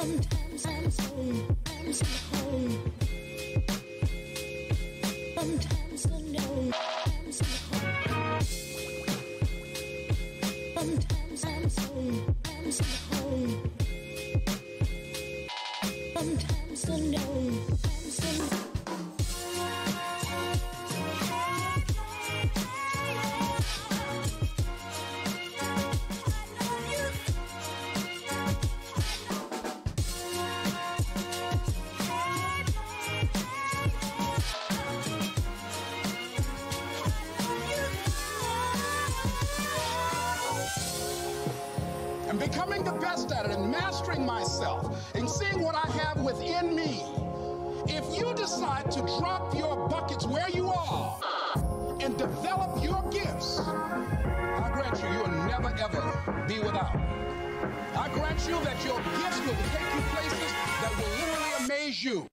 Sometimes I'm so home. Sometimes I know I'm so home. Sometimes I'm so home. Sometimes I know I'm so and becoming the best at it and mastering myself and seeing what I have within me. If you decide to drop your buckets where you are and develop your gifts, I grant you, you'll never ever be without. I grant you that your gifts will take you places that will literally amaze you.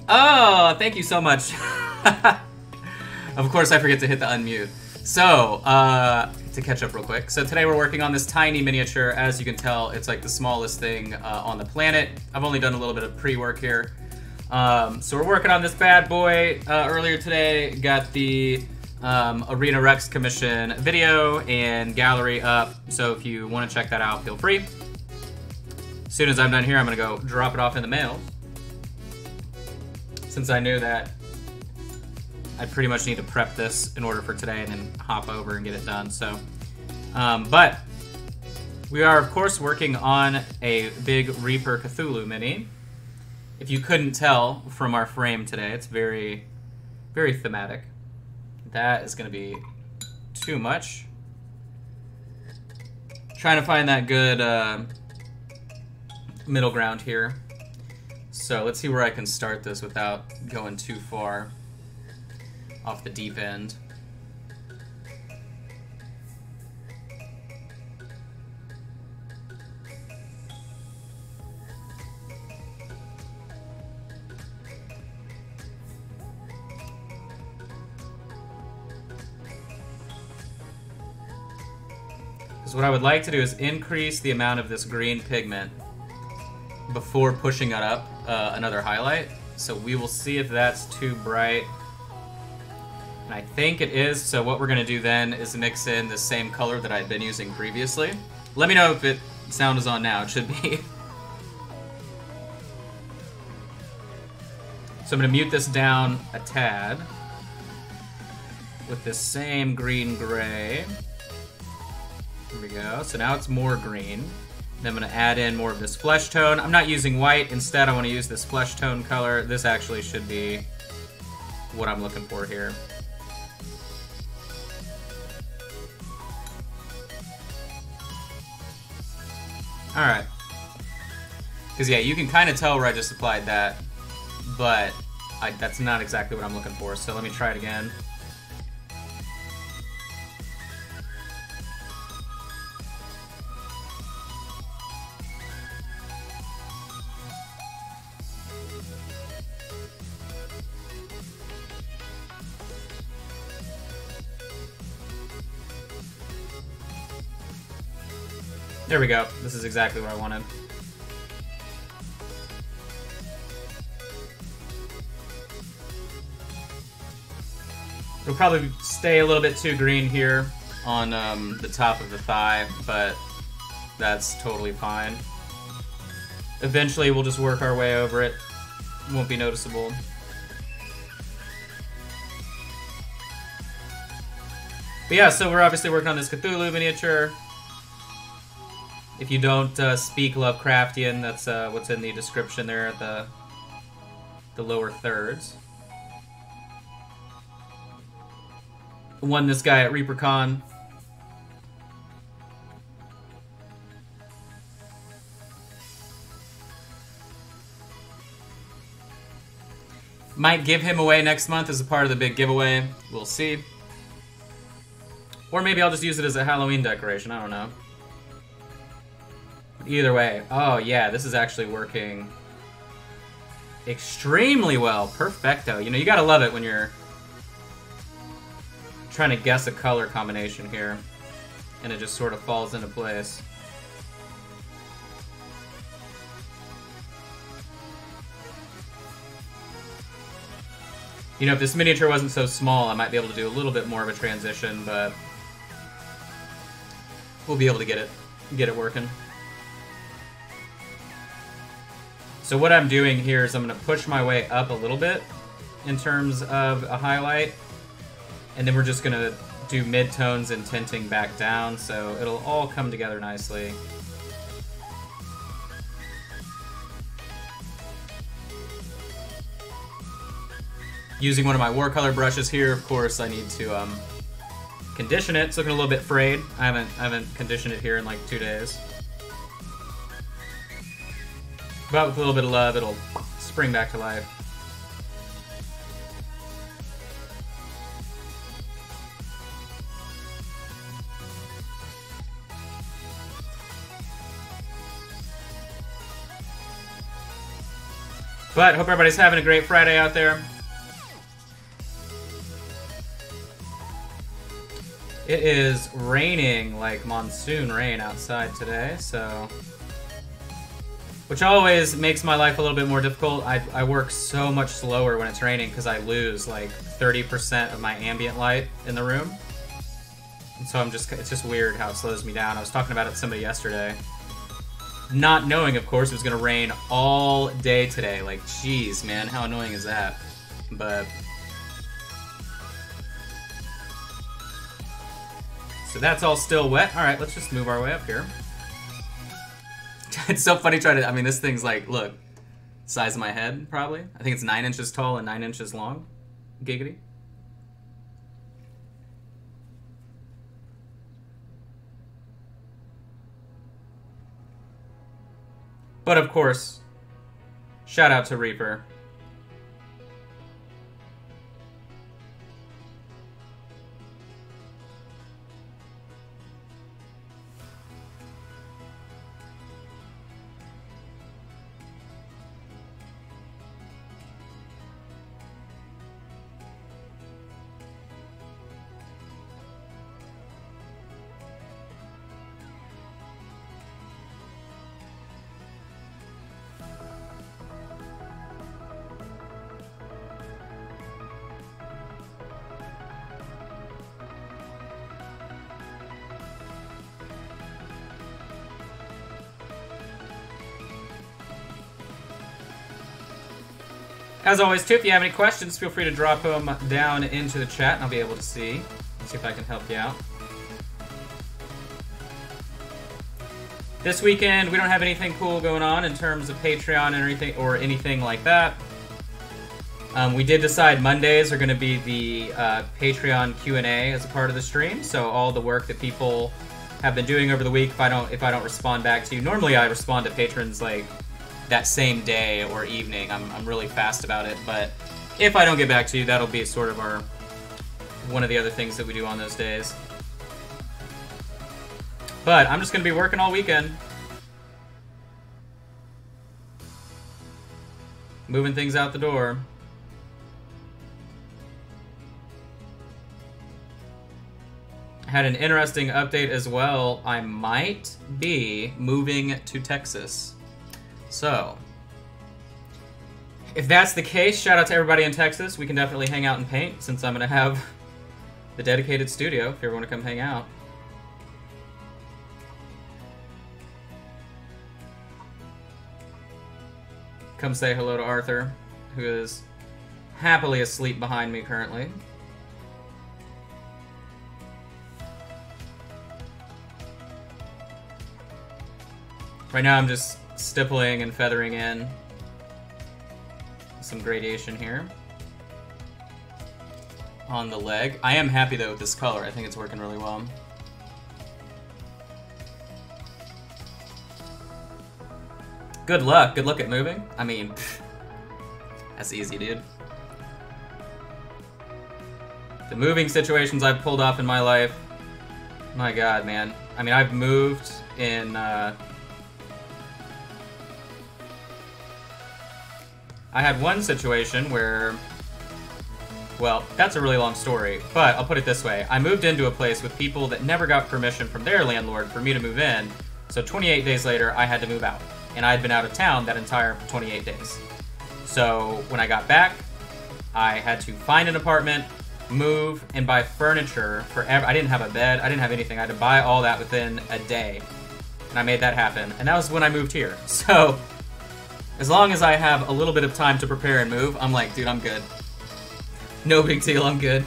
Oh, thank you so much. Of course, I forget to hit the unmute. So, to catch up real quick. So today we're working on this tiny miniature. As you can tell, it's like the smallest thing on the planet. I've only done a little bit of pre-work here. So we're working on this bad boy. Earlier today, got the Arena Rex commission video and gallery up. So if you want to check that out, feel free. As soon as I'm done here, I'm gonna go drop it off in the mail, since I knew that I pretty much need to prep this in order for today and then hop over and get it done. So, but we are of course working on a big Reaper Cthulhu mini. If you couldn't tell from our frame today, it's very, very thematic. That is gonna be too much. Trying to find that good middle ground here. So let's see where I can start this without going too far off the deep end. Because what I would like to do is increase the amount of this green pigment before pushing it up another highlight. So we will see if that's too bright. And I think it is, so what we're going to do then is mix in the same color that I'd been using previously. Let me know if sound is on now. It should be. So I'm going to mute this down a tad with this same green-gray. Here we go. So now it's more green. Then I'm going to add in more of this flesh tone. I'm not using white. Instead, I want to use this flesh tone color. This actually should be what I'm looking for here. Alright. Because, yeah, you can kind of tell where I just applied that, but that's not exactly what I'm looking for. So let me try it again. There we go. This is exactly what I wanted. It'll probably stay a little bit too green here on the top of the thigh, but that's totally fine. Eventually, we'll just work our way over it. It won't be noticeable. But yeah, so we're obviously working on this Cthulhu miniature. If you don't speak Lovecraftian, that's what's in the description there at the lower thirds. Won this guy at ReaperCon. Might give him away next month as a part of the big giveaway. We'll see. Or maybe I'll just use it as a Halloween decoration. I don't know. Either way. Oh, yeah, this is actually working extremely well. Perfecto. You know, you gotta love it when you're trying to guess a color combination here, and it just sort of falls into place. You know, if this miniature wasn't so small, I might be able to do a little bit more of a transition, but we'll be able to get it working. So what I'm doing here is I'm going to push my way up a little bit in terms of a highlight, and then we're just going to do mid-tones and tinting back down, so it'll all come together nicely. Using one of my watercolor brushes here, of course, I need to condition it. It's looking a little bit frayed. I haven't conditioned it here in like 2 days. But with a little bit of love, it'll spring back to life. But hope everybody's having a great Friday out there. It is raining like monsoon rain outside today, so... which always makes my life a little bit more difficult. I work so much slower when it's raining because I lose like 30% of my ambient light in the room. And so it's just weird how it slows me down. I was talking about it to somebody yesterday. Not knowing, of course, it was going to rain all day today. Like, geez, man, how annoying is that? But... so that's all still wet. Alright, let's just move our way up here. It's so funny trying to... I mean, this thing's like, look, size of my head, probably. I think it's 9 inches tall and 9 inches long. Giggity. But of course, Shout out to Reaper. As always, too, if you have any questions, feel free to drop them down into the chat, and I'll be able to see if I can help you out. This weekend, we don't have anything cool going on in terms of Patreon or anything like that. We did decide Mondays are going to be the Patreon Q&A as a part of the stream, so all the work that people have been doing over the week, if I don't respond back to you, normally I respond to patrons like that same day or evening. I'm really fast about it, but if I don't get back to you, that'll be sort of one of the other things that we do on those days. But I'm just going to be working all weekend. Moving things out the door. Had an interesting update as well. I might be moving to Texas. So, if that's the case, shout out to everybody in Texas. We can definitely hang out and paint since I'm going to have the dedicated studio if you ever want to come hang out. Come say hello to Arthur, who is happily asleep behind me currently. Right now I'm just stippling and feathering in some gradation here on the leg. I am happy though with this color. I think it's working really well. Good luck. Good luck at moving. I mean, that's easy, dude. The moving situations I've pulled off in my life, my god, man. I mean, I've moved in I had one situation where, well, that's a really long story, but I'll put it this way. I moved into a place with people that never got permission from their landlord for me to move in, so 28 days later, I had to move out. And I had been out of town that entire 28 days. So when I got back, I had to find an apartment, move, and buy furniture forever. I didn't have a bed, I didn't have anything. I had to buy all that within a day. And I made that happen. And that was when I moved here. So as long as I have a little bit of time to prepare and move, I'm like, dude, I'm good. No big deal, I'm good.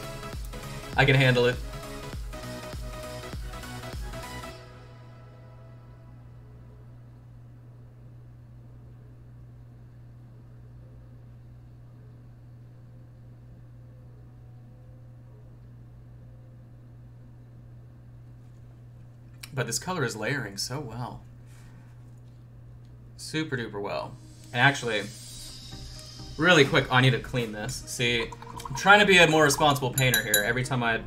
I can handle it. But this color is layering so well. Super duper well. And actually, really quick, I need to clean this. See, I'm trying to be a more responsible painter here. Every time I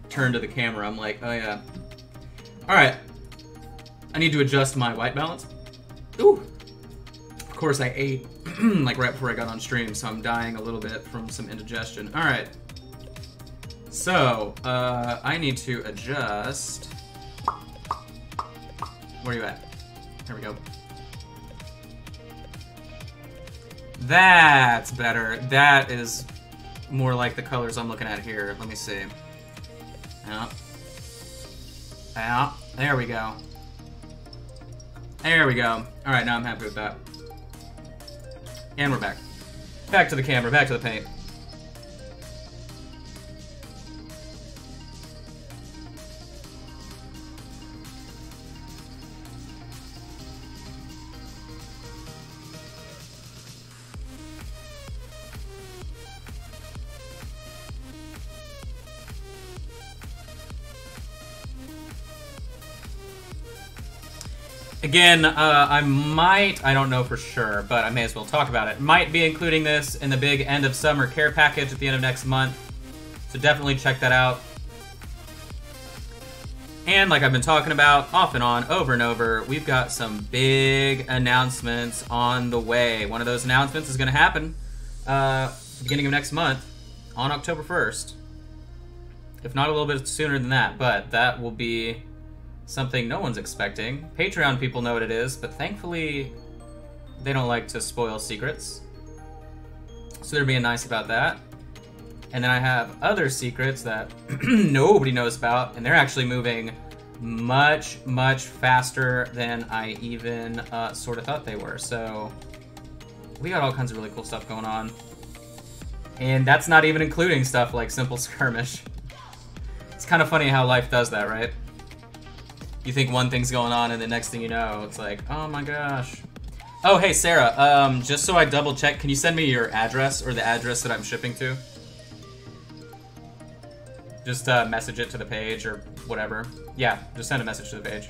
turn to the camera, I'm like, oh yeah. Alright. I need to adjust my white balance. Ooh! Of course I ate, like right before I got on stream, so I'm dying a little bit from some indigestion. Alright. So, I need to adjust... Where are you at? There we go. That's better. That is more like the colors I'm looking at here. Let me see. Yeah. Yeah. There we go. There we go. Alright, now I'm happy with that. And we're back. Back to the camera, back to the paint. Again, I don't know for sure, but I may as well talk about it. Might be including this in the big end of summer care package at the end of next month. So definitely check that out. And like I've been talking about off and on, over and over, we've got some big announcements on the way. One of those announcements is going to happen beginning of next month on October 1st. If not a little bit sooner than that, but that will be something no one's expecting. Patreon people know what it is, but thankfully they don't like to spoil secrets. So they're being nice about that. And then I have other secrets that nobody knows about, and they're actually moving much, much faster than I even sort of thought they were. So we got all kinds of really cool stuff going on. And that's not even including stuff like Simple Skirmish. It's kind of funny how life does that, right? You think one thing's going on, and the next thing you know, it's like, oh my gosh. Oh, hey, Sarah, just so I double check, can you send me your address or the address that I'm shipping to? Just message it to the page or whatever. Yeah, just send a message to the page.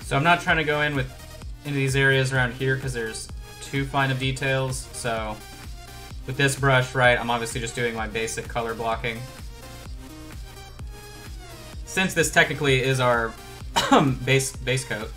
So I'm not trying to go into these areas around here because there's too fine of details. So with this brush, right, I'm obviously just doing my basic color blocking. Since this technically is our base coat.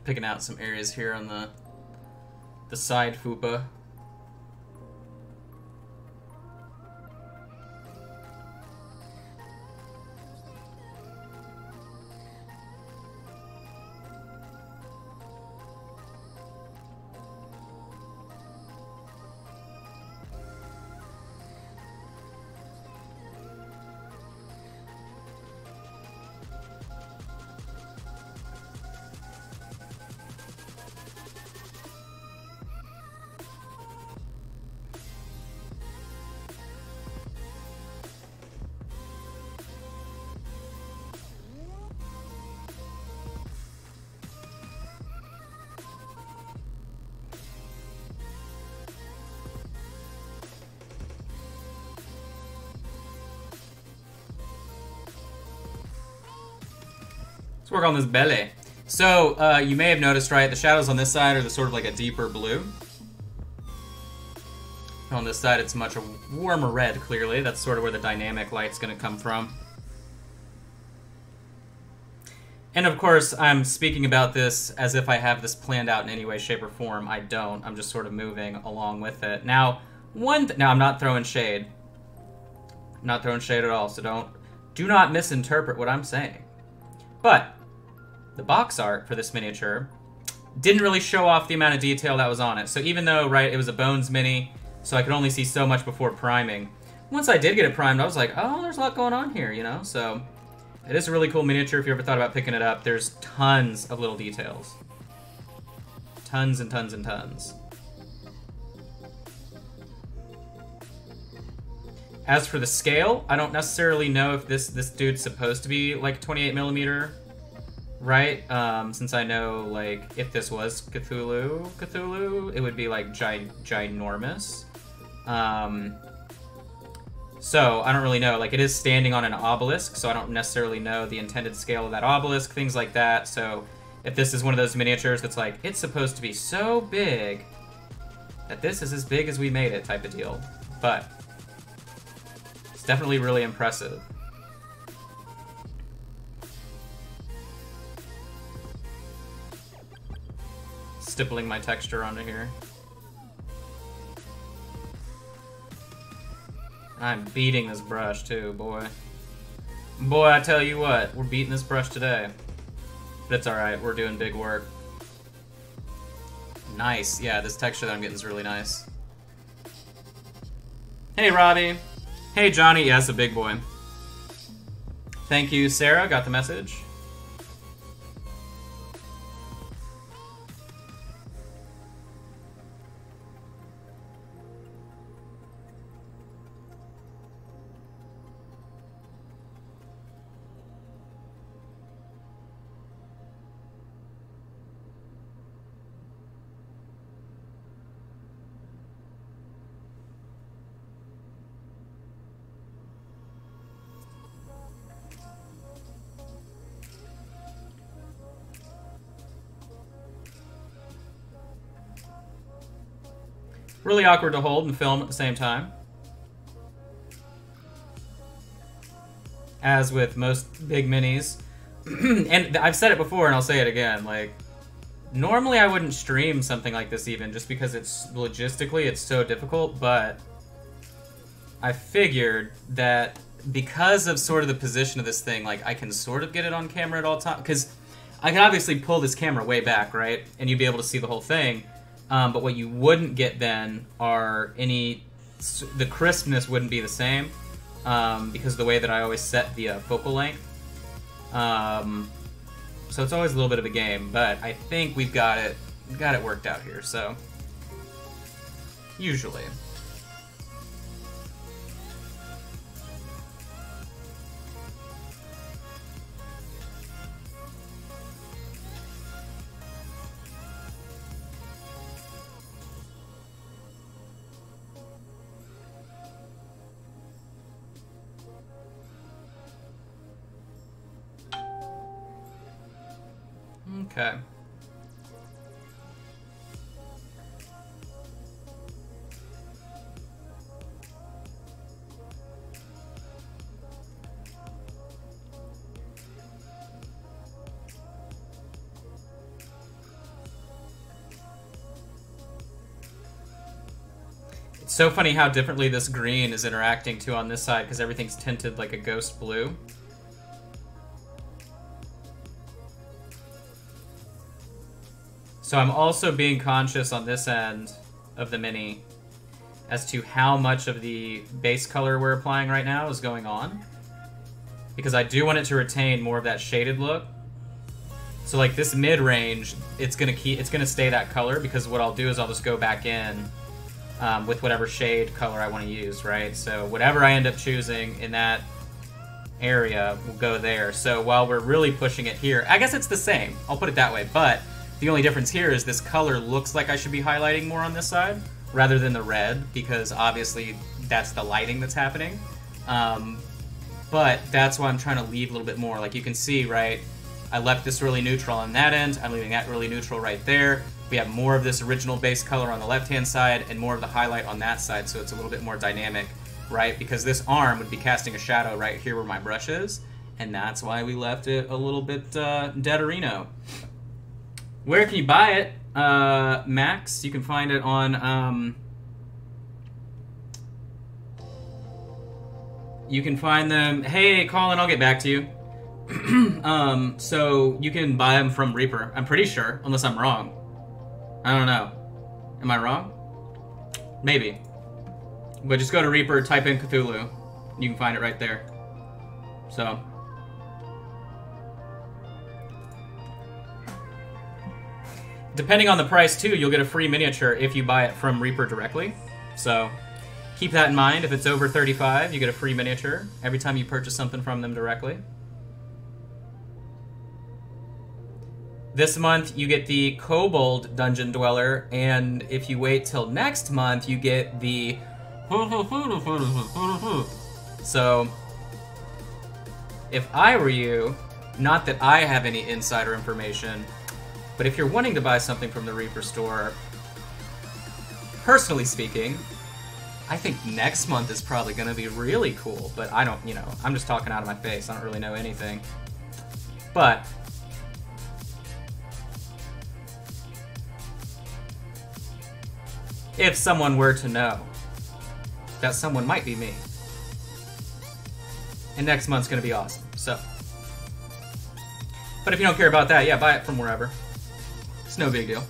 Picking out some areas here on the side fupa. Let's work on this belly. So, you may have noticed, right, the shadows on this side are the sort of like a deeper blue. On this side, it's much a warmer red, clearly. That's sort of where the dynamic light's going to come from. And of course, I'm speaking about this as if I have this planned out in any way, shape, or form. I don't. I'm just sort of moving along with it. Now, now I'm not throwing shade. I'm not throwing shade at all, so do not misinterpret what I'm saying. But the box art for this miniature didn't really show off the amount of detail that was on it. So even though, right, it was a Bones mini, so I could only see so much before priming. Once I did get it primed, I was like, oh, there's a lot going on here, you know? So it is a really cool miniature if you ever thought about picking it up. There's tons of little details. Tons and tons and tons. As for the scale, I don't necessarily know if this dude's supposed to be like 28mm, right? Since I know, like, if this was Cthulhu, it would be like ginormous. So I don't really know. Like, it is standing on an obelisk, so I don't necessarily know the intended scale of that obelisk, things like that. So if this is one of those miniatures that's like, it's supposed to be so big that this is as big as we made it type of deal. But it's definitely really impressive. stippling my texture onto here. I'm beating this brush too, boy. Boy, I tell you what, we're beating this brush today. But it's alright, we're doing big work. Nice, yeah, this texture that I'm getting is really nice. Hey, Robbie. Hey, Johnny, yes, a big boy. Thank you, Sarah, got the message. Really awkward to hold and film at the same time. As with most big minis. And I've said it before and I'll say it again, like, normally I wouldn't stream something like this even, just because it's logistically it's so difficult, but I figured that because of sort of the position of this thing, like, I can sort of get it on camera at all times, because I can obviously pull this camera way back, right? And you'd be able to see the whole thing. But what you wouldn't get then are the crispness wouldn't be the same, because of the way that I always set the focal length. So it's always a little bit of a game, but I think we've got it worked out here, so usually. Okay. It's so funny how differently this green is interacting too on this side, because everything's tinted like a ghost blue. So I'm also being conscious on this end of the Mini as to how much of the base color we're applying right now is going on, because I do want it to retain more of that shaded look. So like this mid-range, it's gonna stay that color, because what I'll do is I'll just go back in with whatever shade color I want to use, right? So whatever I end up choosing in that area will go there. So while we're really pushing it here, I guess it's the same, I'll put it that way, but the only difference here is this color looks like I should be highlighting more on this side rather than the red, because obviously that's the lighting that's happening. But that's why I'm trying to leave a little bit more. Like you can see, right, I left this really neutral on that end, I'm leaving that really neutral right there. We have more of this original base color on the left-hand side and more of the highlight on that side, so it's a little bit more dynamic, right? Because this arm would be casting a shadow right here where my brush is, and that's why we left it a little bit deaderino. Where can you buy it, Max? You can find it on, you can find them, hey, Colin, I'll get back to you. So you can buy them from Reaper, I'm pretty sure, unless I'm wrong. I don't know. Am I wrong? Maybe. But just go to Reaper, type in Cthulhu, you can find it right there. So. Depending on the price, too, you'll get a free miniature if you buy it from Reaper directly. So keep that in mind. If it's over $35, you get a free miniature every time you purchase something from them directly. This month, you get the Kobold Dungeon Dweller, and if you wait till next month, you get the... So, if I were you, not that I have any insider information, but if you're wanting to buy something from the Reaper store, personally speaking, I think next month is probably going to be really cool, but I don't, you know, I'm just talking out of my face. I don't really know anything. But if someone were to know. That someone might be me. And next month's gonna be awesome, so. But if you don't care about that, yeah, buy it from wherever. It's no big deal.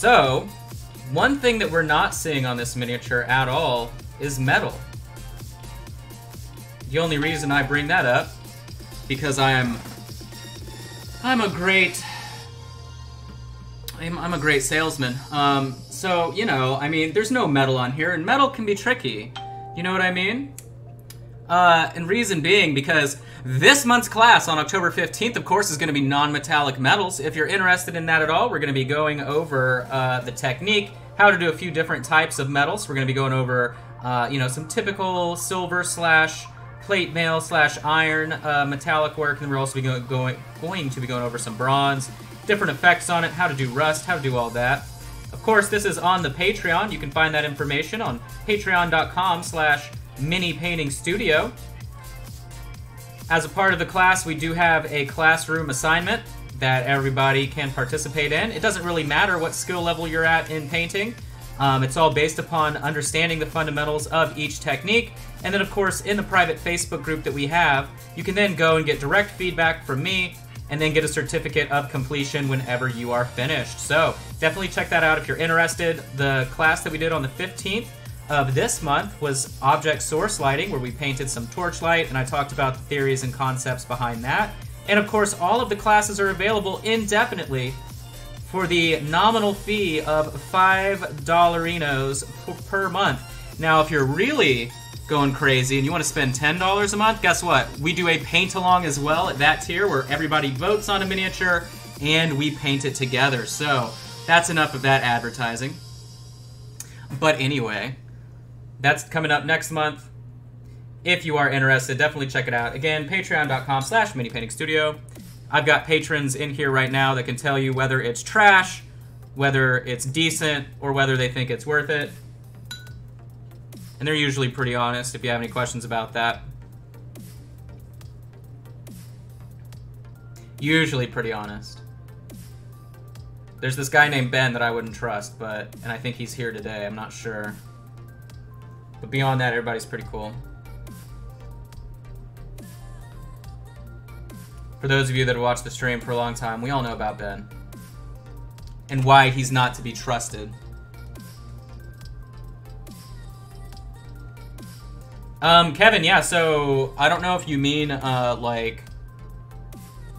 So, one thing that we're not seeing on this miniature at all is metal. The only reason I bring that up, because I'm a great salesman. So, you know, I mean, there's no metal on here, and metal can be tricky. You know what I mean? And reason being, because this month's class on October 15th, of course, is going to be non-metallic metals. If you're interested in that at all, we're going to be going over the technique, how to do a few different types of metals. We're going to be going over, you know, some typical silver / plate mail / iron metallic work, and we're also going to be going over some bronze, different effects on it, how to do rust, how to do all that. Of course, this is on the Patreon. You can find that information on patreon.com/minipaintingstudio. As a part of the class, we do have a classroom assignment that everybody can participate in. It doesn't really matter what skill level you're at in painting. It's all based upon understanding the fundamentals of each technique. And then, of course, in the private Facebook group that we have, you can then go and get direct feedback from me and then get a certificate of completion whenever you are finished. So definitely check that out if you're interested. The class that we did on the 15th of this month was object source lighting, where we painted some torchlight, and I talked about the theories and concepts behind that. And of course, all of the classes are available indefinitely for the nominal fee of $5 per month. Now, if you're really going crazy and you want to spend $10 a month, guess what? We do a paint along as well at that tier, where everybody votes on a miniature and we paint it together. So that's enough of that advertising. But anyway, that's coming up next month. If you are interested, definitely check it out. Again, patreon.com/minipaintingstudio. I've got patrons in here right now that can tell you whether it's trash, whether it's decent, or whether they think it's worth it. And they're usually pretty honest if you have any questions about that. Usually pretty honest. There's this guy named Ben that I wouldn't trust, and I think he's here today, I'm not sure. But beyond that, everybody's pretty cool. For those of you that have watched the stream for a long time, we all know about Ben. And why he's not to be trusted. Kevin, yeah, so I don't know if you mean, like,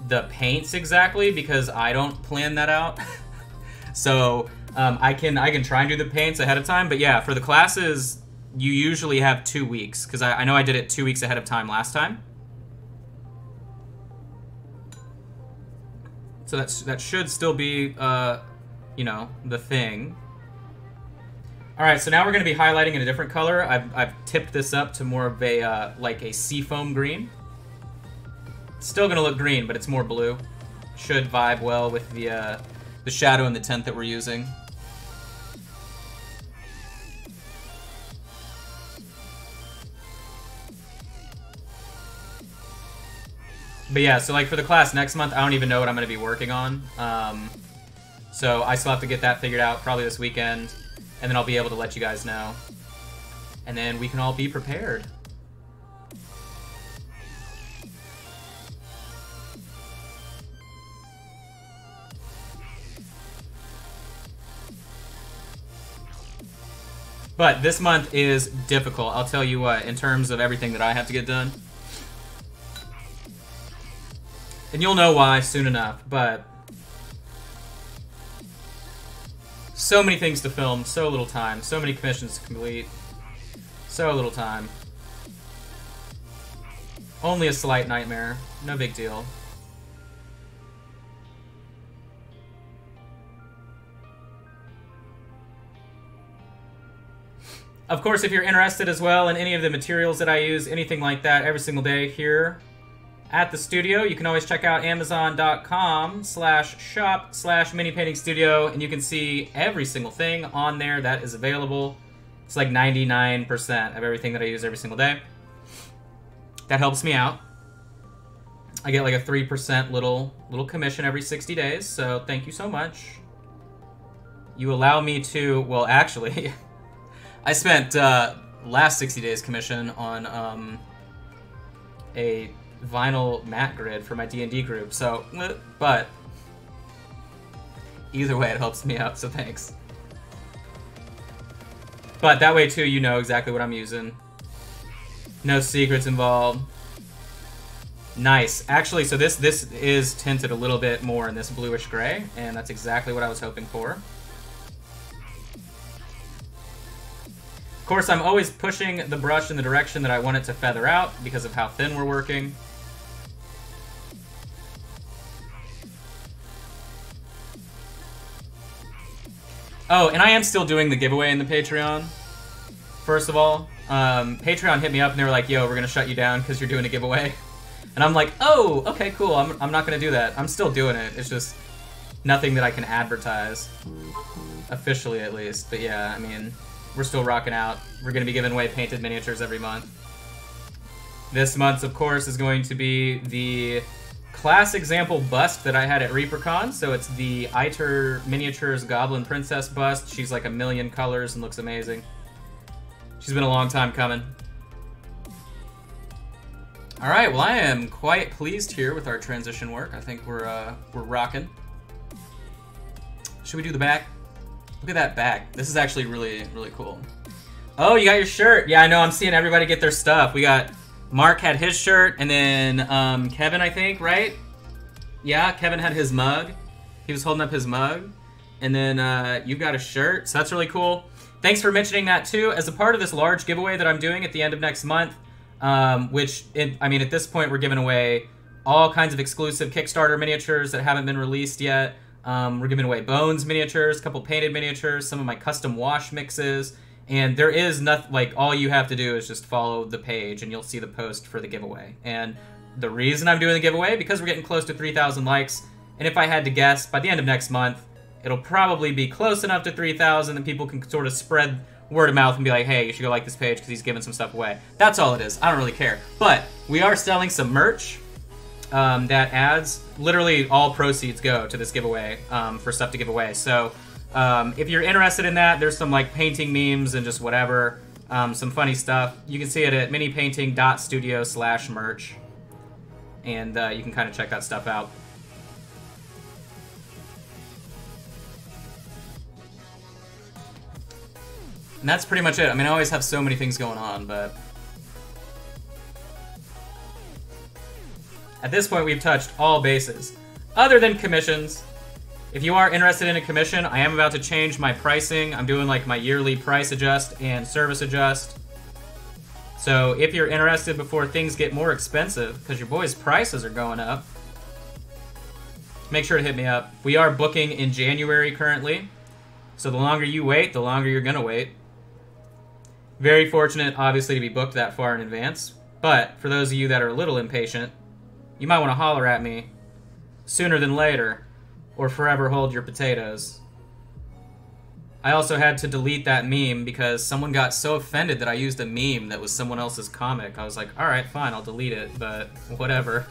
the paints exactly, because I don't plan that out. So, I can try and do the paints ahead of time, but yeah, for the classes, you usually have 2 weeks, because I know I did it 2 weeks ahead of time last time. So that should still be, you know, the thing. Alright, so now we're going to be highlighting in a different color. I've tipped this up to more of a, like a seafoam green. It's still going to look green, but it's more blue. Should vibe well with the shadow and the tint that we're using. But yeah, so like for the class next month, I don't even know what I'm going to be working on. So I still have to get that figured out probably this weekend. And then I'll be able to let you guys know. And then we can all be prepared. But this month is difficult. I'll tell you what, in terms of everything that I have to get done. And you'll know why soon enough, but so many things to film, so little time, so many commissions to complete, so little time. Only a slight nightmare, no big deal. Of course, if you're interested as well in any of the materials that I use, anything like that, every single day here at the studio. You can always check out amazon.com/shop/minipaintingstudio, and you can see every single thing on there that is available. It's like 99% of everything that I use every single day. That helps me out. I get like a 3% little commission every 60 days, so thank you so much. You allow me to, well, actually, I spent last 60 days commission on a vinyl matte grid for my D&D group, so, but either way, it helps me out, so thanks. But that way, too, you know exactly what I'm using. No secrets involved. Nice. Actually, so this is tinted a little bit more in this bluish gray, and that's exactly what I was hoping for. Of course, I'm always pushing the brush in the direction that I want it to feather out because of how thin we're working. Oh, and I am still doing the giveaway in the Patreon, first of all. Patreon hit me up and they were like, yo, we're going to shut you down because you're doing a giveaway. And I'm like, oh, okay, cool. I'm not going to do that. I'm still doing it. It's just nothing that I can advertise, officially at least. But yeah, I mean, we're still rocking out. We're going to be giving away painted miniatures every month. This month's, of course, is going to be the class example bust that I had at ReaperCon. So it's the Iter Miniatures Goblin Princess bust. She's like a million colors and looks amazing. She's been a long time coming. All right, well, I am quite pleased here with our transition work. I think we're rocking. Should we do the back? Look at that back. This is actually really, really cool. Oh, you got your shirt. Yeah, I know. I'm seeing everybody get their stuff. We got Mark had his shirt, and then Kevin, I think, right? Yeah, Kevin had his mug. He was holding up his mug. And then you've got a shirt, so that's really cool. Thanks for mentioning that, too. As a part of this large giveaway that I'm doing at the end of next month, I mean, at this point, we're giving away all kinds of exclusive Kickstarter miniatures that haven't been released yet. We're giving away Bones miniatures, a couple painted miniatures, some of my custom wash mixes, and there is nothing, like, all you have to do is just follow the page, and you'll see the post for the giveaway. And the reason I'm doing the giveaway, because we're getting close to 3,000 likes, and if I had to guess, by the end of next month, it'll probably be close enough to 3,000 that people can sort of spread word of mouth and be like, hey, you should go like this page because he's giving some stuff away. That's all it is. I don't really care. But we are selling some merch that adds, literally all proceeds go to this giveaway for stuff to give away. So if you're interested in that, there's some like painting memes and just whatever, some funny stuff. You can see it at minipainting.studio/merch, and you can kind of check that stuff out. And that's pretty much it. I mean, I always have so many things going on, but at this point, we've touched all bases. Other than commissions, if you are interested in a commission, I am about to change my pricing. I'm doing like my yearly price adjust and service adjust. So if you're interested before things get more expensive, because your boy's prices are going up, make sure to hit me up. We are booking in January currently. So the longer you wait, the longer you're gonna wait. Very fortunate, obviously, to be booked that far in advance. But for those of you that are a little impatient, you might want to holler at me sooner than later, or forever hold your potatoes. I also had to delete that meme because someone got so offended that I used a meme that was someone else's comic. I was like, alright, fine, I'll delete it, but whatever.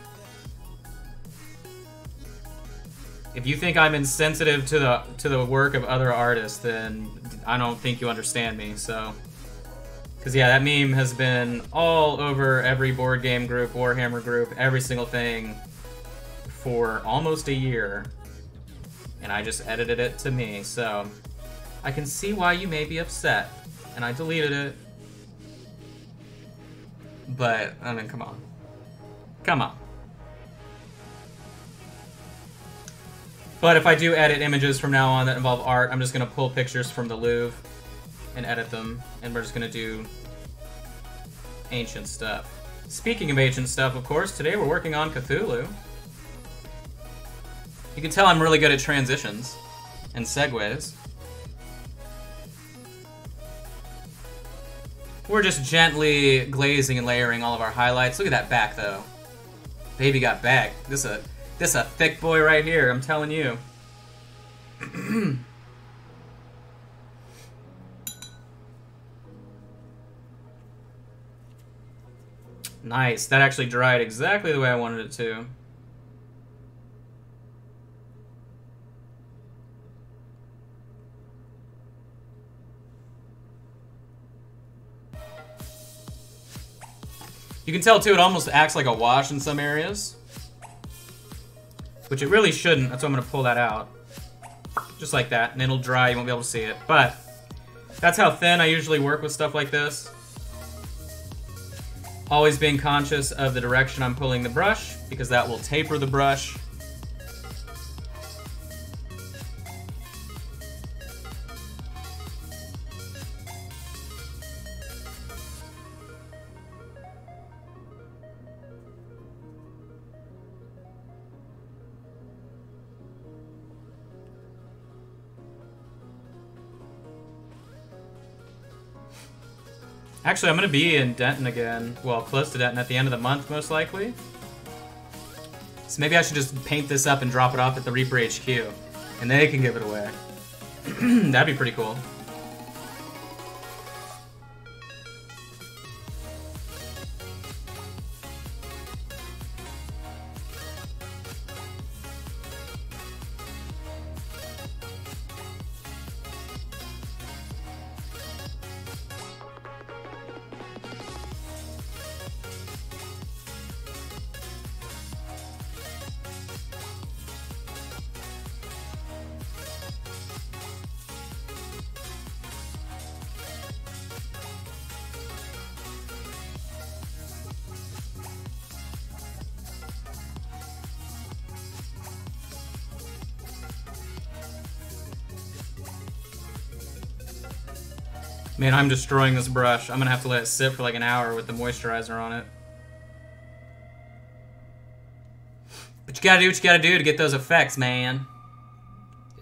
If you think I'm insensitive to the work of other artists, then I don't think you understand me, so... Because, yeah, that meme has been all over every board game group, Warhammer group, every single thing for almost a year. And I just edited it to me, so I can see why you may be upset. And I deleted it. But, I mean, come on. Come on. But if I do edit images from now on that involve art, I'm just going to pull pictures from the Louvre and edit them, and we're just gonna do ancient stuff. Speaking of ancient stuff, of course, today we're working on Cthulhu. You can tell I'm really good at transitions and segues. We're just gently glazing and layering all of our highlights. Look at that back, though. Baby got back. This a thick boy right here, I'm telling you. Nice. That actually dried exactly the way I wanted it to. You can tell too, it almost acts like a wash in some areas. Which it really shouldn't. That's why I'm going to pull that out. Just like that. And it'll dry. You won't be able to see it. But that's how thin I usually work with stuff like this. Always being conscious of the direction I'm pulling the brush, because that will taper the brush. Actually, I'm going to be in Denton again. Well, close to Denton at the end of the month, most likely. So maybe I should just paint this up and drop it off at the Reaper HQ. And they can give it away. That'd be pretty cool. Man, I'm destroying this brush. I'm gonna have to let it sit for like an hour with the moisturizer on it. But you gotta do what you gotta do to get those effects, man.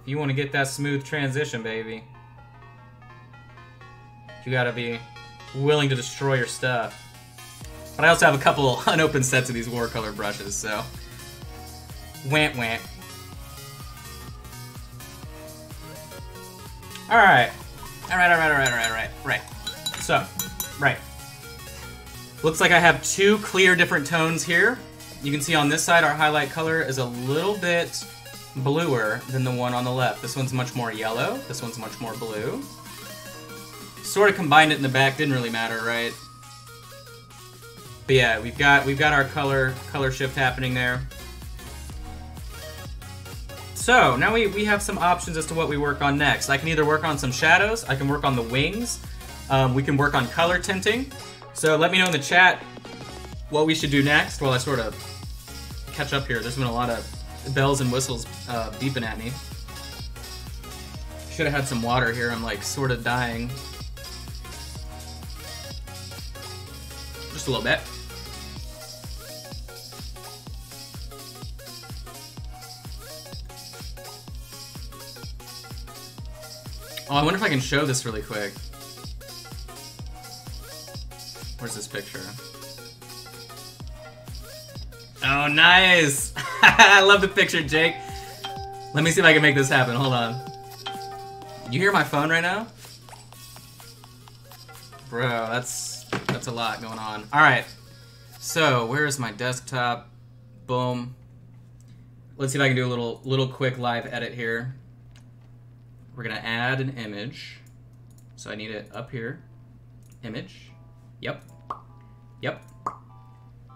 If you want to get that smooth transition, baby, you gotta be willing to destroy your stuff. But I also have a couple unopened sets of these watercolor brushes, so... Wamp wamp. Alright. Alright. So, right. Looks like I have two clear different tones here. You can see on this side our highlight color is a little bit bluer than the one on the left. This one's much more yellow, this one's much more blue. Sort of combined it in the back, didn't really matter, right? But yeah, we've got our color shift happening there. So, now we have some options as to what we work on next. I can either work on some shadows, I can work on the wings, we can work on color tinting. So let me know in the chat what we should do next while I sort of catch up here. There's been a lot of bells and whistles beeping at me. Should have had some water here, I'm like sort of dying. Just a little bit. Oh, I wonder if I can show this really quick. Where's this picture? Oh, nice! I love the picture, Jake. Let me see if I can make this happen. Hold on. You hear my phone right now? Bro, that's a lot going on. Alright. So, where's my desktop? Boom. Let's see if I can do a little quick live edit here. We're gonna add an image. So I need it up here. Image. Yep. Yep.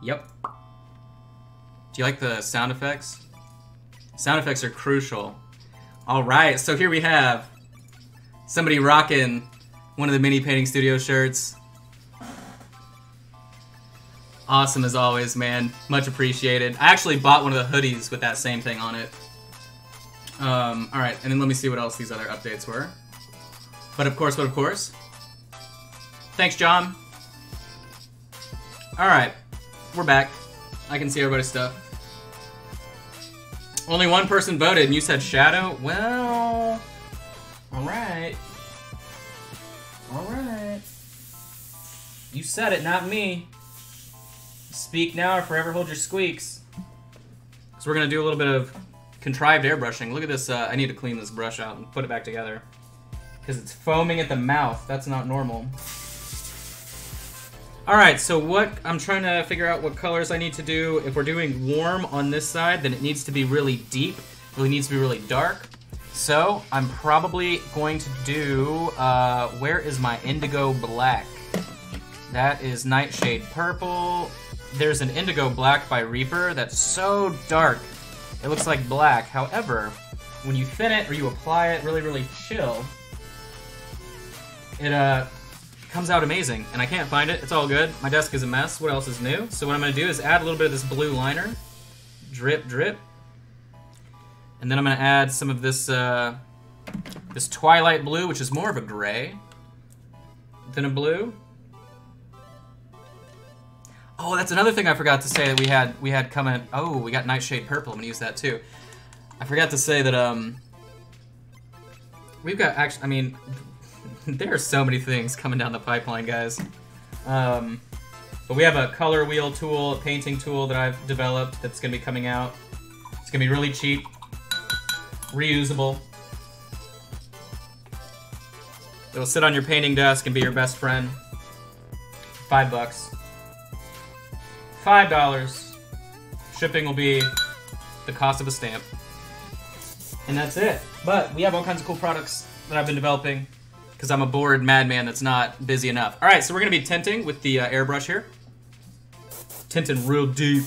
Yep. Do you like the sound effects? Sound effects are crucial. Alright, so here we have somebody rocking one of the Mini Painting Studio shirts. Awesome as always, man. Much appreciated. I actually bought one of the hoodies with that same thing on it. Alright, and then let me see what else these other updates were. But of course, thanks, John. Alright, we're back. I can see everybody's stuff. Only one person voted, and you said Shadow? Well... Alright. Alright. You said it, not me. Speak now or forever hold your squeaks. So we're gonna do a little bit of contrived airbrushing. Look at this, I need to clean this brush out and put it back together. Because it's foaming at the mouth, that's not normal. Alright, so what, I'm trying to figure out what colors I need to do. If we're doing warm on this side, then it needs to be really deep. It really needs to be really dark. So, I'm probably going to do, where is my indigo black? That is Nightshade Purple. There's an indigo black by Reaper that's so dark. It looks like black. However, when you thin it or you apply it really, really chill, it comes out amazing. And I can't find it. It's all good. My desk is a mess. What else is new? So what I'm going to do is add a little bit of this blue liner. Drip, drip. And then I'm going to add some of this this Twilight Blue, which is more of a gray than a blue. Oh, that's another thing I forgot to say that we had coming. Oh, we got Nightshade Purple. I'm gonna use that too. I forgot to say that we've got actually. I mean, there are so many things coming down the pipeline, guys. But we have a color wheel tool, a painting tool that I've developed that's gonna be coming out. It's gonna be really cheap, reusable. It'll sit on your painting desk and be your best friend. $5. $5. Shipping will be the cost of a stamp. And that's it. But we have all kinds of cool products that I've been developing because I'm a bored madman that's not busy enough. All right, so we're going to be tinting with the airbrush here. Tinting real deep.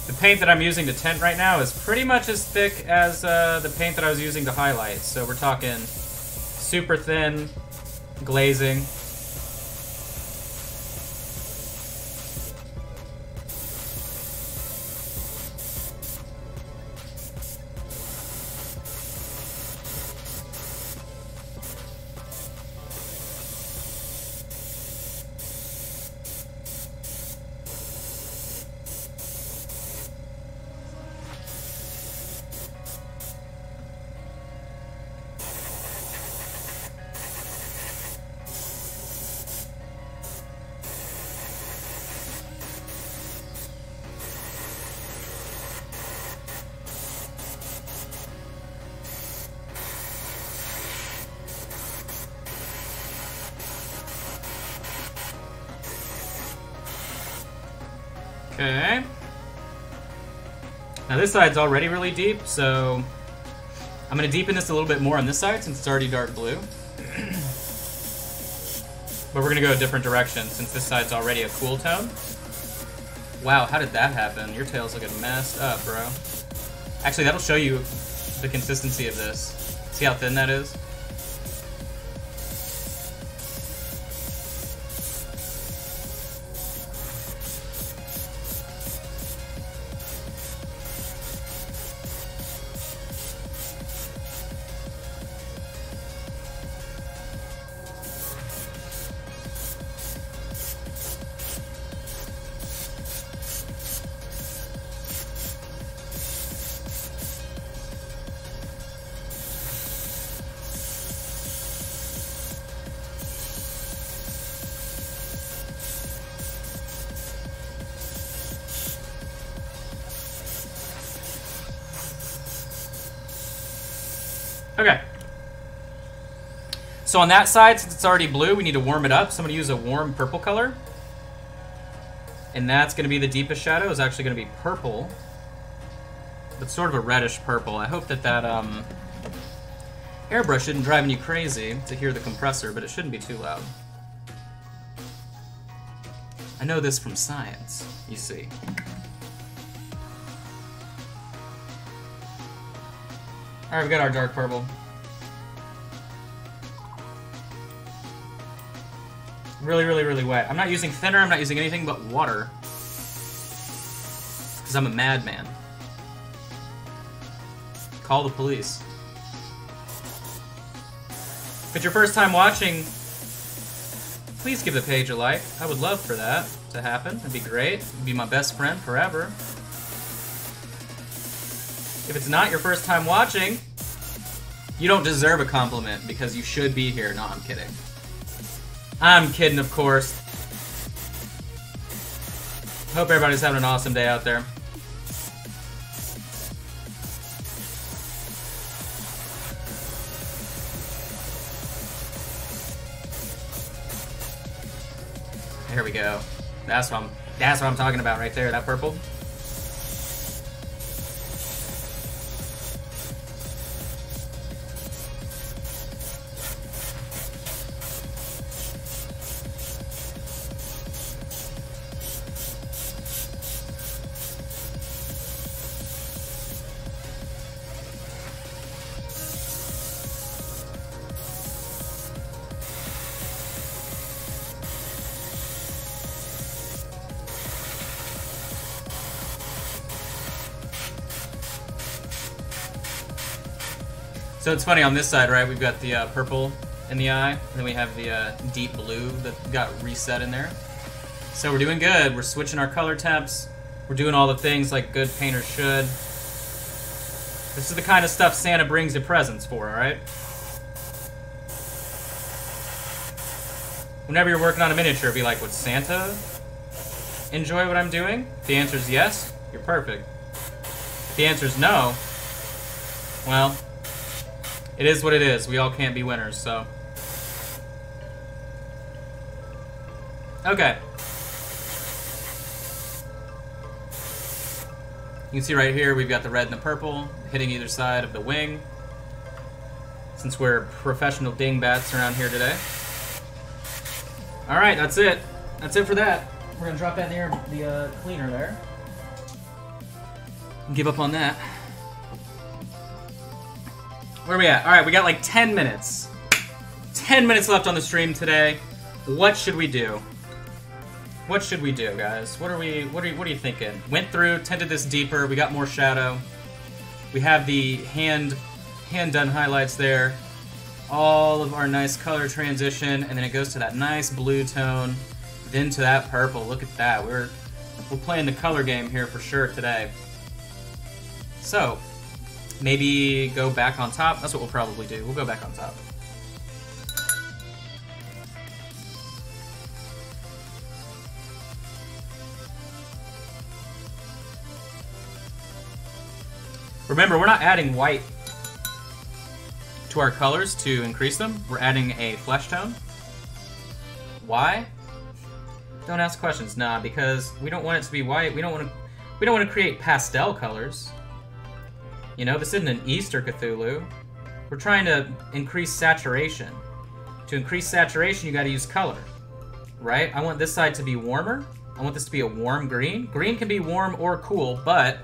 The paint that I'm using to tint right now is pretty much as thick as the paint that I was using to highlight. So we're talking super thin glazing. Okay. Now this side's already really deep, so I'm going to deepen this a little bit more on this side since it's already dark blue. But we're going to go a different direction since this side's already a cool tone. Wow, how did that happen? Your tail's looking messed up, bro. Actually, that'll show you the consistency of this. See how thin that is? Okay. So on that side, since it's already blue, we need to warm it up. So I'm going to use a warm purple color. And that's going to be the deepest shadow. It's actually going to be purple. But sort of a reddish purple. I hope that airbrush isn't driving you crazy to hear the compressor, but it shouldn't be too loud. I know this from science, you see. Alright, we got our dark purple. Really, really, really wet. I'm not using thinner, I'm not using anything but water. Because I'm a madman. Call the police. If it's your first time watching, please give the page a like. I would love for that to happen. It'd be great. You'd be my best friend forever. If it's not your first time watching, you don't deserve a compliment because you should be here. No, I'm kidding. I'm kidding, of course. Hope everybody's having an awesome day out there. There we go. That's what I'm talking about right there, that purple. So it's funny, on this side, right, we've got the purple in the eye, and then we have the deep blue that got reset in there. So we're doing good. We're switching our color temps. We're doing all the things like good painters should. This is the kind of stuff Santa brings you presents for, alright? Whenever you're working on a miniature, be like, would Santa enjoy what I'm doing? If the answer is yes, you're perfect. If the answer is no, well, it is what it is. We all can't be winners, so. Okay. You can see right here, we've got the red and the purple hitting either side of the wing. Since we're professional dingbats around here today. Alright, that's it. That's it for that. We're gonna drop that in the cleaner there. Give up on that. Where are we at? Alright, we got like 10 minutes. 10 minutes left on the stream today. What should we do? What should we do, guys? What are you thinking? Went through, tinted this deeper, we got more shadow. We have the hand done highlights there. All of our nice color transition, and then it goes to that nice blue tone, then to that purple. Look at that. We're playing the color game here for sure today. So, maybe go back on top. That's what we'll probably do. We'll go back on top. Remember, we're not adding white to our colors to increase them. We're adding a flesh tone. Why? Don't ask questions. Nah, because we don't want it to be white. We don't want to create pastel colors. You know, this isn't an Easter Cthulhu. We're trying to increase saturation. To increase saturation, you got to use color, right? I want this side to be warmer. I want this to be a warm green. Green can be warm or cool, but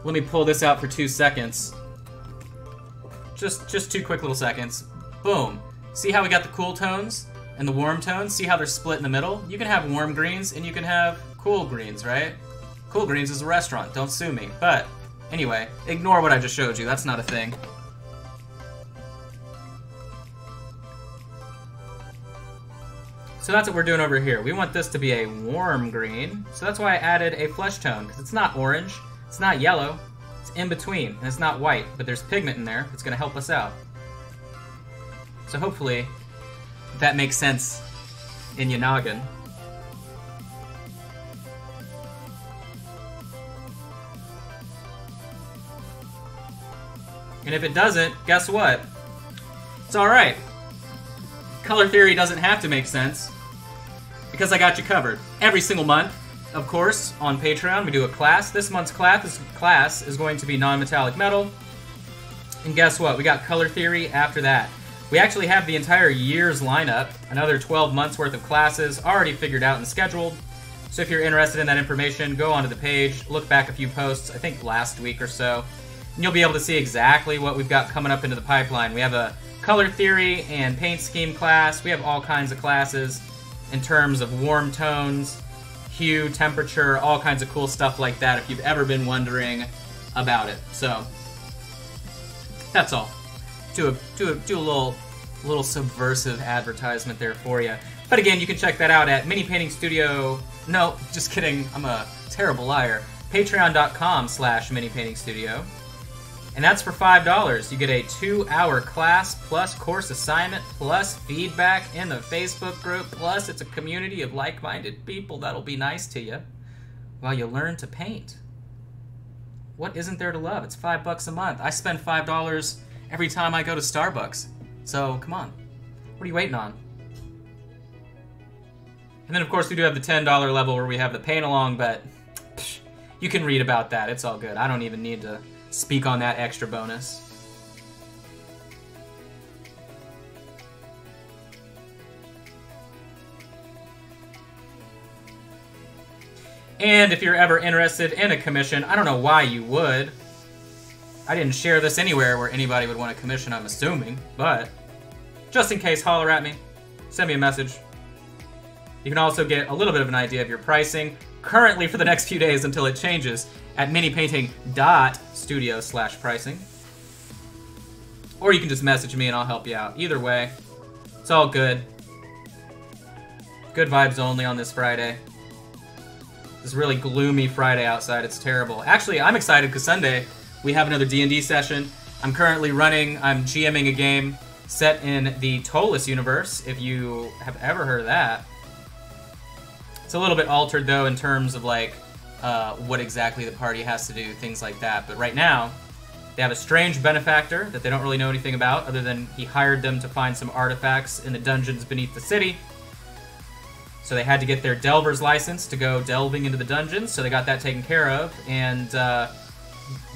let me pull this out for 2 seconds. Just 2 quick little seconds. Boom. See how we got the cool tones and the warm tones? See how they're split in the middle? You can have warm greens and you can have cool greens, right? Cool Greens is a restaurant. Don't sue me. But anyway, ignore what I just showed you. That's not a thing. So that's what we're doing over here. We want this to be a warm green. So that's why I added a flesh tone, because it's not orange, it's not yellow, it's in between, and it's not white, but there's pigment in there that's going to help us out. So hopefully that makes sense in your noggin. And if it doesn't, guess what? It's alright. Color theory doesn't have to make sense, because I got you covered. Every single month, of course, on Patreon, we do a class. This month's class is going to be non-metallic metal. And guess what? We got color theory after that. We actually have the entire year's lineup, another 12 months worth of classes already figured out and scheduled. So if you're interested in that information, go onto the page, look back a few posts, I think last week or so. And you'll be able to see exactly what we've got coming up into the pipeline. We have a color theory and paint scheme class. We have all kinds of classes in terms of warm tones, hue, temperature, all kinds of cool stuff like that if you've ever been wondering about it. So that's all. Do a little subversive advertisement there for you. But again, you can check that out at Mini Painting Studio. No, just kidding. I'm a terrible liar. Patreon.com/Mini Painting Studio. And that's for $5. You get a 2-hour class plus course assignment plus feedback in the Facebook group. Plus, it's a community of like-minded people that'll be nice to you while you learn to paint. What isn't there to love? It's $5 a month. I spend $5 every time I go to Starbucks. So, come on. What are you waiting on? And then, of course, we do have the $10 level where we have the paint-along, but you can read about that. It's all good. I don't even need to speak on that extra bonus. And if you're ever interested in a commission, I don't know why you would. I didn't share this anywhere where anybody would want a commission, I'm assuming, but just in case, holler at me. Send me a message. You can also get a little bit of an idea of your pricing currently for the next few days until it changes at minipainting.studio/pricing. Or you can just message me and I'll help you out. Either way, it's all good. Good vibes only on this Friday. This really gloomy Friday outside. It's terrible. Actually, I'm excited because Sunday we have another D&D session. I'm GMing a game set in the Tolus universe, if you have ever heard of that. It's a little bit altered, though, in terms of, like, what exactly the party has to do, things like that. But right now, they have a strange benefactor that they don't really know anything about, other than he hired them to find some artifacts in the dungeons beneath the city. So they had to get their Delver's license to go delving into the dungeons, so they got that taken care of. And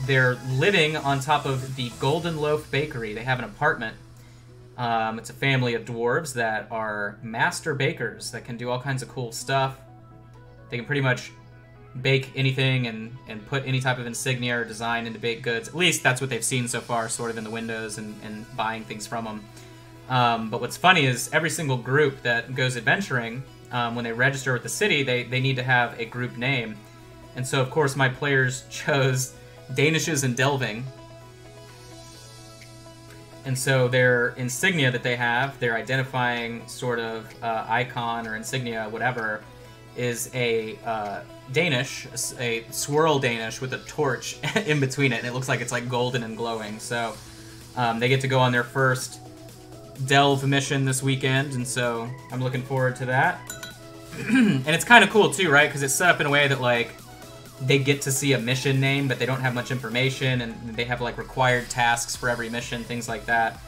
they're living on top of the Golden Loaf Bakery. They have an apartment. It's a family of dwarves that are master bakers that can do all kinds of cool stuff. They can pretty much bake anything and put any type of insignia or design into baked goods. At least that's what they've seen so far, sort of in the windows and buying things from them. But what's funny is every single group that goes adventuring, when they register with the city, they need to have a group name. And so, of course, my players chose Danishes and Delving. And so their insignia that they have, their identifying sort of icon or insignia, whatever, is a Danish, a swirl Danish with a torch in between it, and it looks like it's like golden and glowing. So they get to go on their first delve mission this weekend, and so I'm looking forward to that. And it's kind of cool too, right? Because it's set up in a way that, like, they get to see a mission name, but they don't have much information, and they have, like, required tasks for every mission, things like that.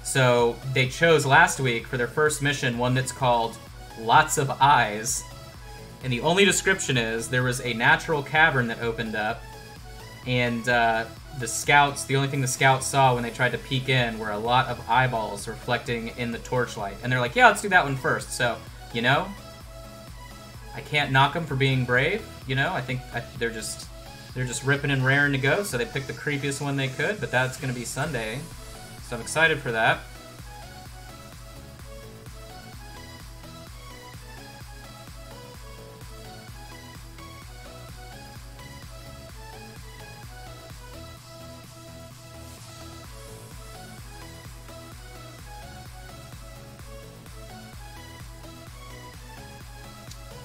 So they chose last week for their first mission one that's called Lots of Eyes. And the only description is there was a natural cavern that opened up, and the only thing the scouts saw when they tried to peek in were a lot of eyeballs reflecting in the torchlight. And they're like, yeah, let's do that one first. So, you know, I can't knock them for being brave. You know, I think they're just ripping and raring to go. So they picked the creepiest one they could, but that's going to be Sunday. So I'm excited for that.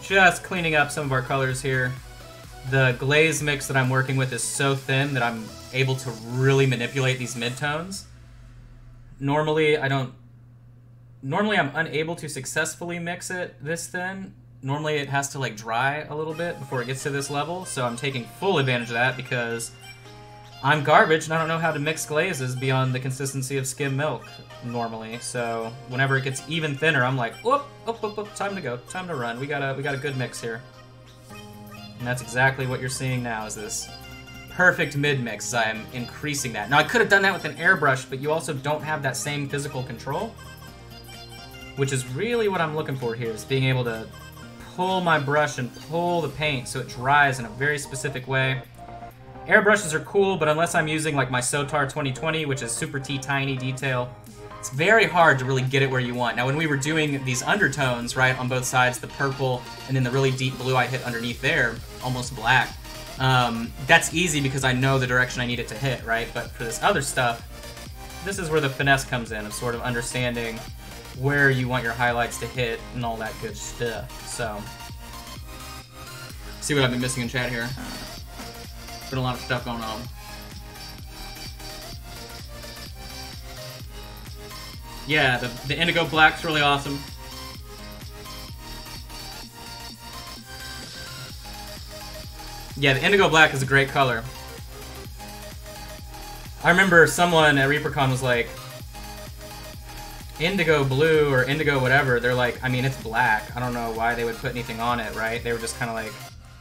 Just cleaning up some of our colors here. The glaze mix that I'm working with is so thin that I'm able to really manipulate these midtones. Normally I'm unable to successfully mix it this thin. Normally it has to, like, dry a little bit before it gets to this level, so I'm taking full advantage of that because I'm garbage and I don't know how to mix glazes beyond the consistency of skim milk normally. So whenever it gets even thinner, I'm like, whoop, time to go, time to run. We got a good mix here. And that's exactly what you're seeing now, is this perfect mid-mix. I'm increasing that. Now I could have done that with an airbrush, but you also don't have that same physical control, which is really what I'm looking for here, is being able to pull my brush and pull the paint so it dries in a very specific way. Airbrushes are cool, but unless I'm using like my Sotar 2020, which is super tiny detail, it's very hard to really get it where you want. Now, when we were doing these undertones, right, on both sides, the purple and then the really deep blue I hit underneath there, almost black, that's easy because I know the direction I need it to hit, right? But for this other stuff, this is where the finesse comes in, of sort of understanding where you want your highlights to hit and all that good stuff. So, see what I've been missing in chat here. Been a lot of stuff going on. Yeah, the indigo black's really awesome. Yeah, the indigo black is a great color. I remember someone at ReaperCon was like, indigo blue or indigo whatever, they're like, I mean, it's black. I don't know why they would put anything on it, right? They were just kind of like,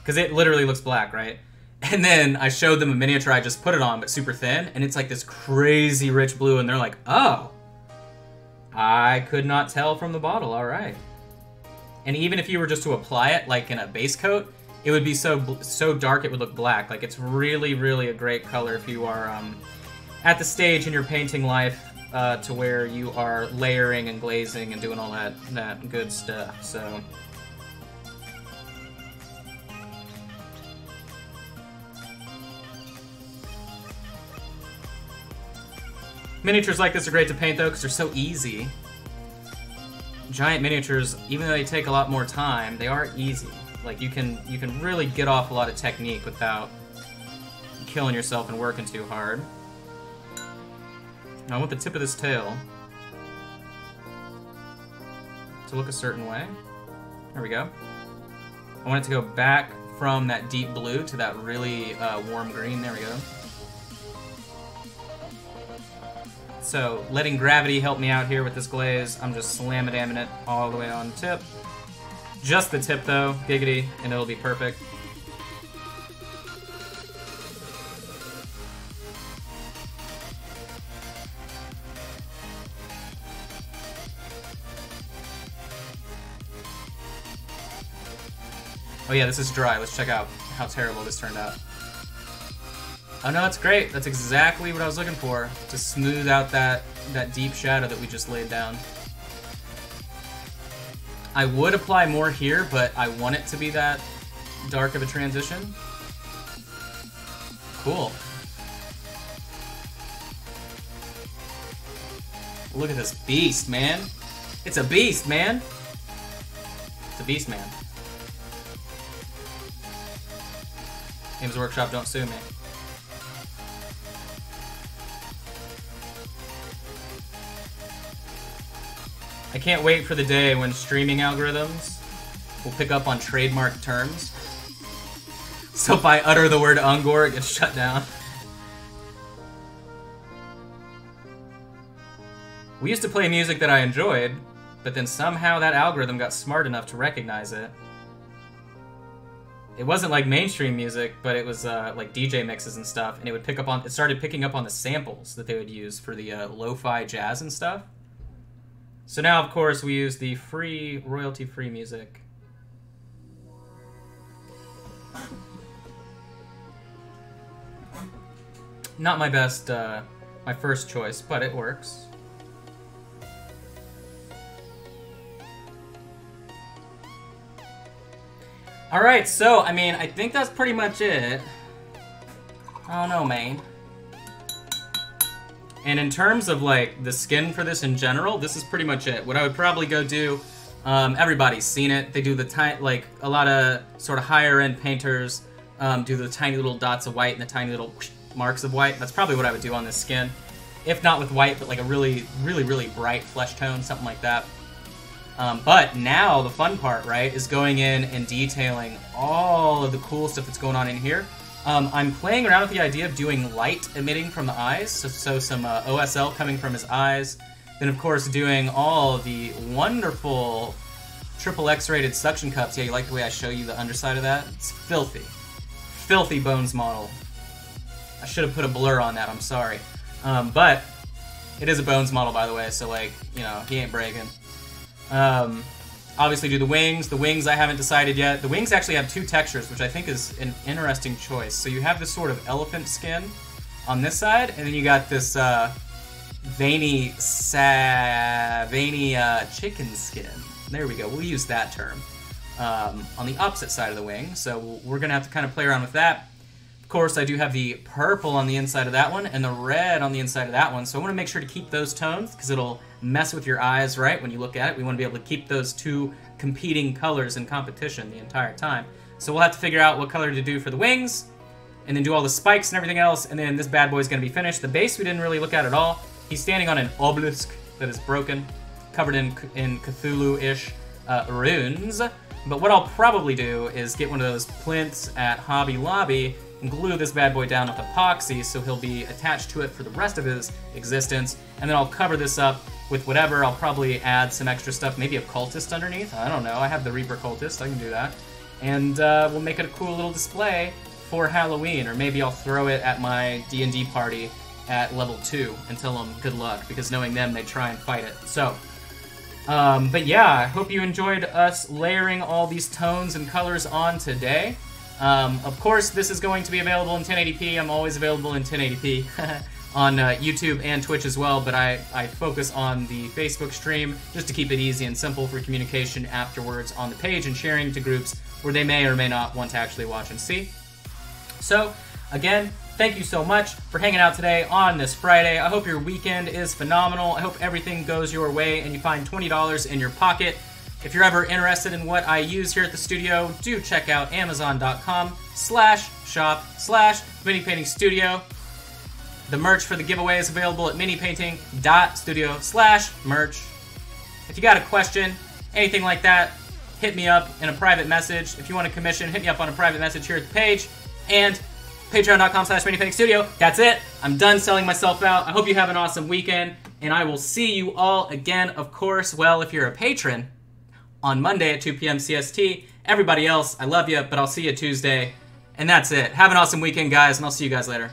because it literally looks black, right? And then I showed them a miniature I just put it on, but super thin, and it's like this crazy rich blue, and they're like, oh, I could not tell from the bottle, all right. And even if you were just to apply it like in a base coat, it would be so dark it would look black. Like, it's really, really a great color if you are at the stage in your painting life to where you are layering and glazing and doing all that good stuff, so. Miniatures like this are great to paint, though, because they're so easy. Giant miniatures, even though they take a lot more time, they are easy. Like, you can really get off a lot of technique without killing yourself and working too hard. Now, I want the tip of this tail to look a certain way. There we go. I want it to go back from that deep blue to that really warm green. There we go. So, letting gravity help me out here with this glaze. I'm just slam-a-damming it all the way on the tip. Just the tip, though, giggity, and it'll be perfect. Oh yeah, this is dry. Let's check out how terrible this turned out. Oh no, that's great. That's exactly what I was looking for, to smooth out that deep shadow that we just laid down. I would apply more here, but I want it to be that dark of a transition. Cool. Look at this beast, man. It's a beast, man. It's a beast, man. Games Workshop, don't sue me. I can't wait for the day when streaming algorithms will pick up on trademark terms. So if I utter the word Ungor, it gets shut down. We used to play music that I enjoyed, but then somehow that algorithm got smart enough to recognize it. It wasn't like mainstream music, but it was like DJ mixes and stuff, and it started picking up on the samples that they would use for the lo-fi jazz and stuff. So now, of course, we use the free, royalty-free music. Not my best, my first choice, but it works. Alright, so, I mean, I think that's pretty much it. I don't know, man. And in terms of, like, the skin for this in general, this is pretty much it. What I would probably go do, everybody's seen it. They do the like, a lot of sort of higher-end painters do the tiny little dots of white and the tiny little marks of white. That's probably what I would do on this skin. If not with white, but like a really, really, really bright flesh tone, something like that. But now, the fun part, right, is going in and detailing all of the cool stuff that's going on in here. I'm playing around with the idea of doing light emitting from the eyes, so some OSL coming from his eyes. Then, of course, doing all the wonderful triple X-rated suction cups. Yeah, you like the way I show you the underside of that? It's filthy. Filthy Bones model. I should have put a blur on that, I'm sorry. But it is a Bones model, by the way, so, like, you know, he ain't bragging. obviously do the wings. The wings I haven't decided yet. The wings actually have 2 textures, which I think is an interesting choice. So you have this sort of elephant skin on this side, and then you got this veiny chicken skin. There we go. We'll use that term on the opposite side of the wing. So we're gonna have to kind of play around with that. Of course, I do have the purple on the inside of that one and the red on the inside of that one. So I want to make sure to keep those tones because it'll mess with your eyes, right? When you look at it, we want to be able to keep those 2 competing colors in competition the entire time. So we'll have to figure out what color to do for the wings and then do all the spikes and everything else. And then this bad boy is going to be finished. The base we didn't really look at all. He's standing on an obelisk that is broken, covered in Cthulhu-ish runes. But what I'll probably do is get one of those plinths at Hobby Lobby and glue this bad boy down with epoxy so he'll be attached to it for the rest of his existence. And then I'll cover this up with whatever. I'll probably add some extra stuff, maybe a cultist underneath. I don't know. I have the Reaper cultist. I can do that. And we'll make it a cool little display for Halloween. Or maybe I'll throw it at my D&D party at level 2 and tell them good luck, because knowing them, they try and fight it. So, but yeah, I hope you enjoyed us layering all these tones and colors on today. Of course, this is going to be available in 1080p. I'm always available in 1080p on YouTube and Twitch as well, but I focus on the Facebook stream just to keep it easy and simple for communication afterwards on the page and sharing to groups where they may or may not want to actually watch and see. So, again, thank you so much for hanging out today on this Friday. I hope your weekend is phenomenal. I hope everything goes your way and you find $20 in your pocket. If you're ever interested in what I use here at the studio, do check out amazon.com/shop/minipaintingstudio. The merch for the giveaway is available at minipainting.studio/merch. If you got a question, anything like that, hit me up in a private message. If you want a commission, hit me up on a private message here at the page. And patreon.com/minipaintingstudio. That's it. I'm done selling myself out. I hope you have an awesome weekend, and I will see you all again, of course, well, if you're a patron, on Monday at 2 p.m. CST. Everybody else, I love you, but I'll see you Tuesday. And that's it. Have an awesome weekend, guys, and I'll see you guys later.